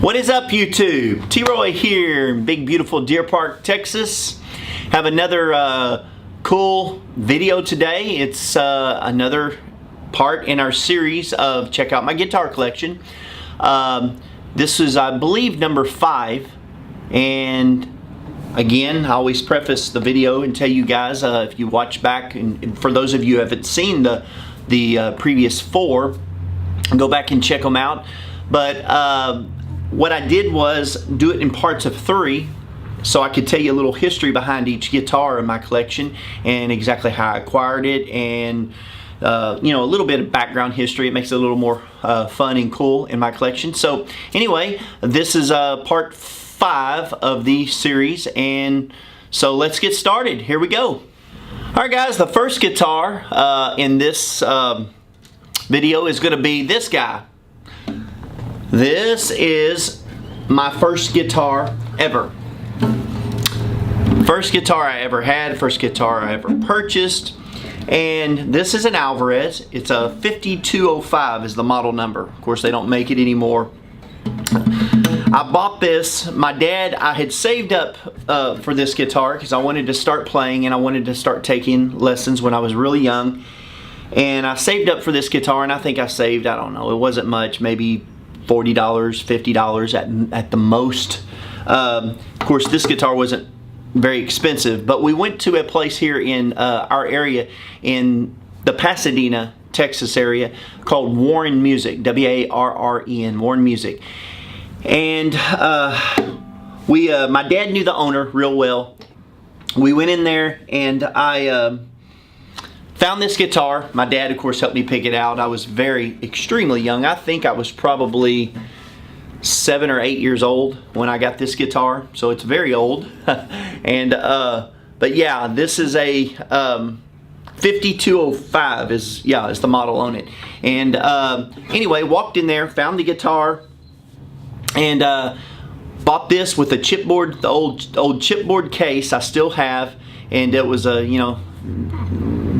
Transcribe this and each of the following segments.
What is up, YouTube? T-Roy here in big beautiful Deer Park, Texas. Have another cool video today. It's another part in our series of check out my guitar collection. This is, I believe, number 5, and again, I always preface the video and tell you guys, if you watch back, and for those of you who haven't seen the previous 4, go back and check them out. But what I did was do it in parts of 3, so I could tell you a little history behind each guitar in my collection and exactly how I acquired it, and you know, a little bit of background history. It makes it a little more fun and cool in my collection. So anyway, this is part 5 of the series, and so let's get started. Here we go. Alright guys, the first guitar in this video is going to be this guy. This is my first guitar ever. First guitar I ever had, first guitar I ever purchased. And this is an Alvarez. It's a 5205 is the model number. Of course, they don't make it anymore. I bought this. My dad, I had saved up for this guitar because I wanted to start playing and I wanted to start taking lessons when I was really young. And I saved up for this guitar, and I think I saved, I don't know, it wasn't much, maybe $40, $50 at the most. Of course, this guitar wasn't very expensive, but we went to a place here in our area in the Pasadena, Texas area called Warren Music, W-A-R-R-E-N, Warren Music. And my dad knew the owner real well. We went in there and I found this guitar. My dad, of course, helped me pick it out. I was extremely young. I think I was probably 7 or 8 years old when I got this guitar, so it's very old. And but yeah, this is a 5205 is the model on it. And anyway, walked in there, found the guitar, and bought this with a chipboard, the old chipboard case I still have, and it was a, you know,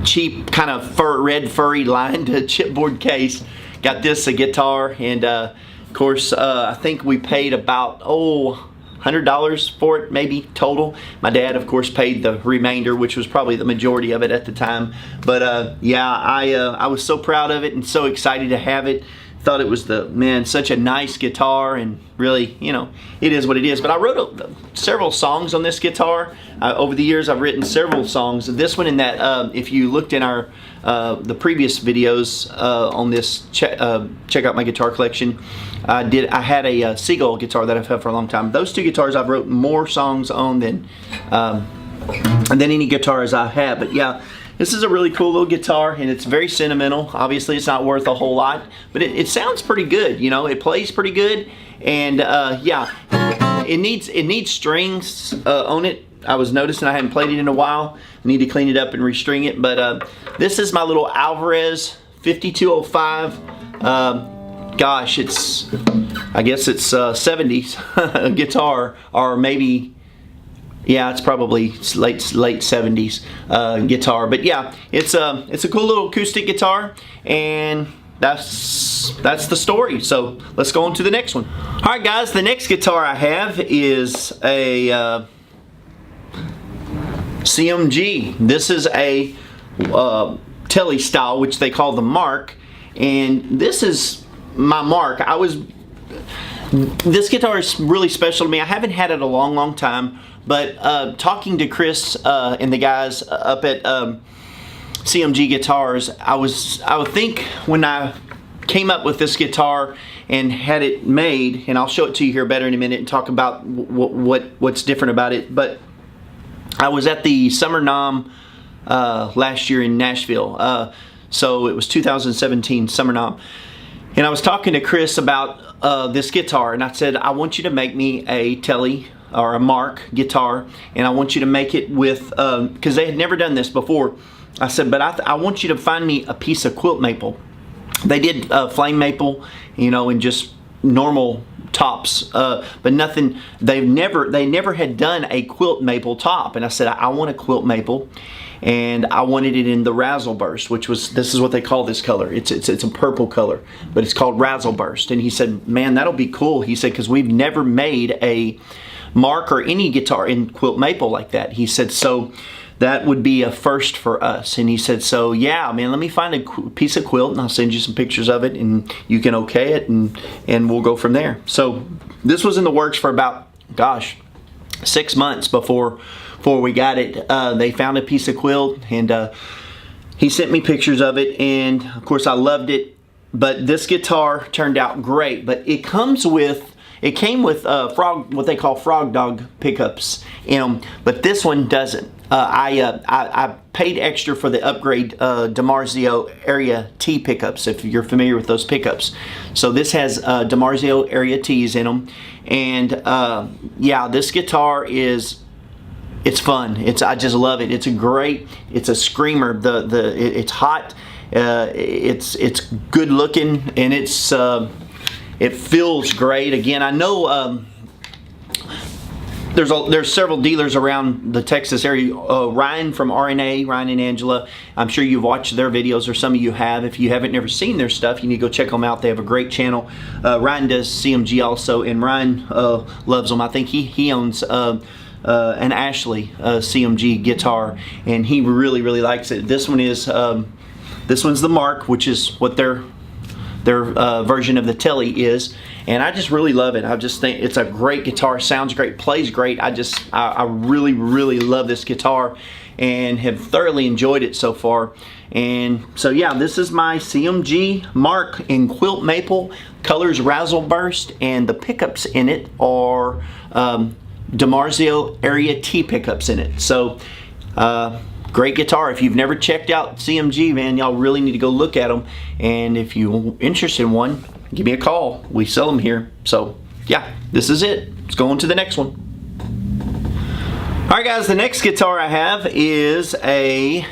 cheap kind of red furry lined chipboard case. Got this a guitar, and of course I think we paid about $100 for it, maybe total. My dad, of course, paid the remainder, which was probably the majority of it at the time. But yeah, I was so proud of it and so excited to have it. Thought it was such a nice guitar, and really, you know, it is what it is. But I wrote several songs on this guitar. Over the years, I've written several songs. This one, in that, if you looked in our the previous videos on this check out my guitar collection, I had a Seagull guitar that I've had for a long time. Those 2 guitars I've wrote more songs on than any guitars I have. But yeah, this is a really cool little guitar, and it's very sentimental. Obviously, it's not worth a whole lot, but it sounds pretty good. You know, it plays pretty good, and yeah, it needs strings on it. I was noticing I hadn't played it in a while. I need to clean it up and restring it. But this is my little Alvarez 5205. Gosh, I guess it's 70s guitar, or maybe. Yeah, it's probably late 70s guitar, but yeah, it's a cool little acoustic guitar, and that's the story. So let's go on to the next one. All right, guys, the next guitar I have is a CMG. This is a Telly style, which they call the Mark, and this is my Mark. This guitar is really special to me. I haven't had it a long time. But talking to Chris and the guys up at CMG Guitars, I would think when I came up with this guitar and had it made, and I'll show it to you here better in a minute and talk about what's different about it. But I was at the Summer Nom last year in Nashville, so it was 2017 Summer Nom, and I was talking to Chris about this guitar, and I said, I want you to make me a Telly or a Mark guitar, and I want you to make it with, because they had never done this before. I said, but I want you to find me a piece of quilt maple. They did flame maple, you know, and just normal tops, but nothing. They never had done a quilt maple top, and I said, I want a quilt maple. and I wanted it in the Razzle Burst, which was, this is what they call this color. It's a purple color, but it's called Razzle Burst. And he said, man, that'll be cool. He said, because we've never made a Mark or any guitar in quilt maple like that. He said, so that would be a first for us. And he said, so yeah, man, let me find a piece of quilt and I'll send you some pictures of it and you can okay it and we'll go from there. So this was in the works for about, gosh, 6 months before we got it. They found a piece of quilt and he sent me pictures of it, and of course I loved it. But this guitar turned out great. But it came with what they call frog dog pickups in them, but this one doesn't. I paid extra for the upgrade DiMarzio Area T pickups, if you're familiar with those pickups. So this has DiMarzio Area T's in them, and yeah, this guitar it's fun. I just love it. It's a screamer. It's hot. It's good looking, and it feels great. Again, I know there's several dealers around the Texas area. Ryan from RNA, Ryan and Angela, I'm sure you've watched their videos, or some of you have. If you haven't never seen their stuff, you need to go check them out. They have a great channel. Ryan does CMG also, and Ryan loves them. I think he owns an Ashley CMG guitar, and he really likes it. This one's the Mark, which is what their version of the Telly is, and I just really love it. I just think it's a great guitar, sounds great, plays great. I really love this guitar and have thoroughly enjoyed it so far. And so yeah, this is my CMG Mark in quilt maple, colors Razzle Burst, and the pickups in it are DiMarzio Area T pickups in it. So great guitar. If you've never checked out CMG, man, y'all really need to go look at them. And if you're interested in one, give me a call. We sell them here. So yeah, this is it. Let's go on to the next one. All right, guys, the next guitar I have is a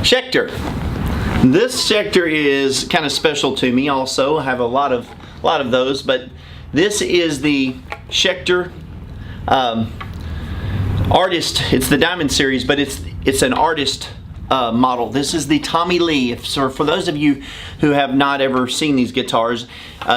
Schecter. This Schecter is kind of special to me also. I have a lot of those, but this is the Schecter Artist. It's the Diamond series, but it's an Artist model. This is the Tommy Lee. So for those of you who have not ever seen these guitars,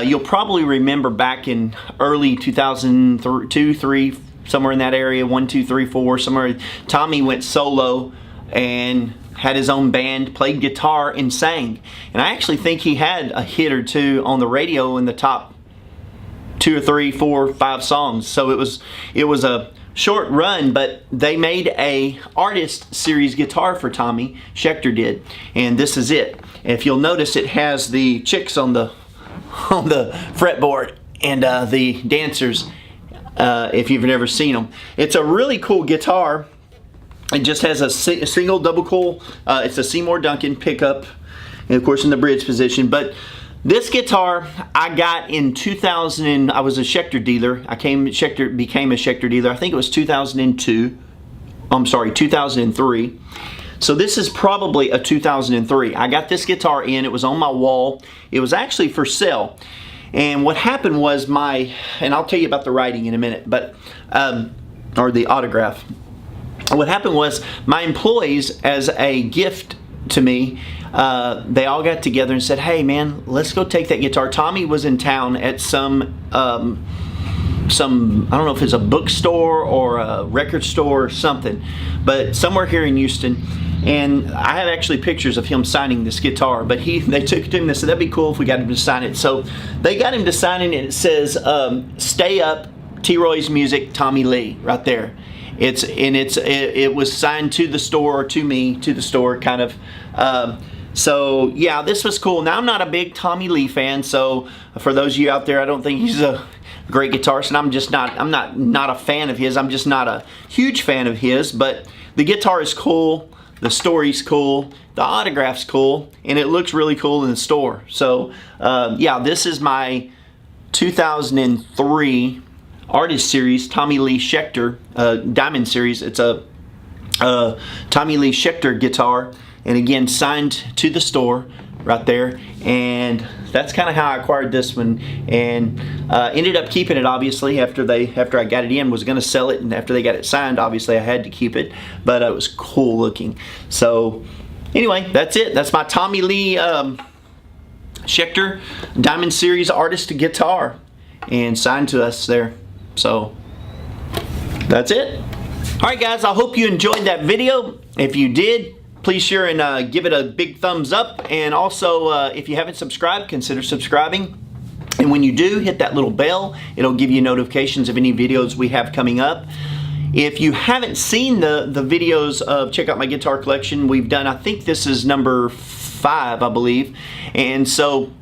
you'll probably remember back in early 2002, 3, somewhere in that area, 1, 2, 3, 4, somewhere, Tommy went solo and had his own band, played guitar and sang. And I actually think he had a hit or two on the radio in the top 2 or 3, 4, 5 songs. So it was a short run, but they made a Artist series guitar for Tommy. Schecter did, and this is it. And if you'll notice, it has the chicks on the fretboard and the dancers. If you've never seen them, it's a really cool guitar. It just has a single double coil. It's a Seymour Duncan pickup, and of course in the bridge position. But this guitar I got in 2000. I was a Schecter dealer. Became a Schecter dealer. I think it was 2002. I'm sorry, 2003. So this is probably a 2003. I got this guitar in. It was on my wall. It was actually for sale. And what happened was and I'll tell you about the writing in a minute, but or the autograph. What happened was my employees, as a gift to me, they all got together and said, hey man, let's go take that guitar. Tommy was in town at some I don't know if it's a bookstore or a record store or something, but somewhere here in Houston. And I have actually pictures of him signing this guitar, but they took it to him and said that'd be cool if we got him to sign it. So they got him to sign it, and it says stay up, T-Roy's Music, Tommy Lee, right there. It was signed to the store, or to me, to the store, kind of. So yeah, this was cool. Now I'm not a big Tommy Lee fan, so for those of you out there, I don't think he's a great guitarist, and I'm not a fan of his. I'm just not a huge fan of his, but the guitar is cool, the story's cool, the autograph's cool, and it looks really cool in the store. So yeah, this is my 2003 Artist series Tommy Lee Schecter Diamond series. It's a Tommy Lee Schecter guitar, and again signed to the store, right there. And that's kind of how I acquired this one, and ended up keeping it, obviously, after I got it in. Was going to sell it, and after they got it signed, obviously I had to keep it, but it was cool looking. So anyway, that's it. That's my Tommy Lee Schecter Diamond Series Artist Guitar, and signed to us there. So that's it. Alright guys, I hope you enjoyed that video. If you did, please share and give it a big thumbs up. And also, if you haven't subscribed, consider subscribing. And when you do, hit that little bell. It'll give you notifications of any videos we have coming up. If you haven't seen the videos of Check Out My Guitar Collection, we've done, I think this is number 5, I believe. And so,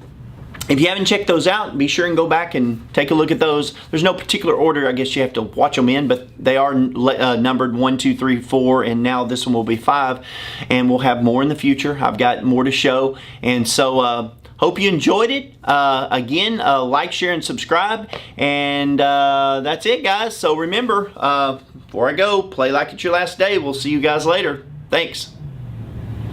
if you haven't checked those out, be sure and go back and take a look at those. There's no particular order, I guess you have to watch them in, but they are numbered 1, 2, 3, 4, and now this one will be 5. And we'll have more in the future. I've got more to show. And so, hope you enjoyed it. Again, like, share, and subscribe. And that's it, guys. So remember, before I go, play like it's your last day. We'll see you guys later. Thanks.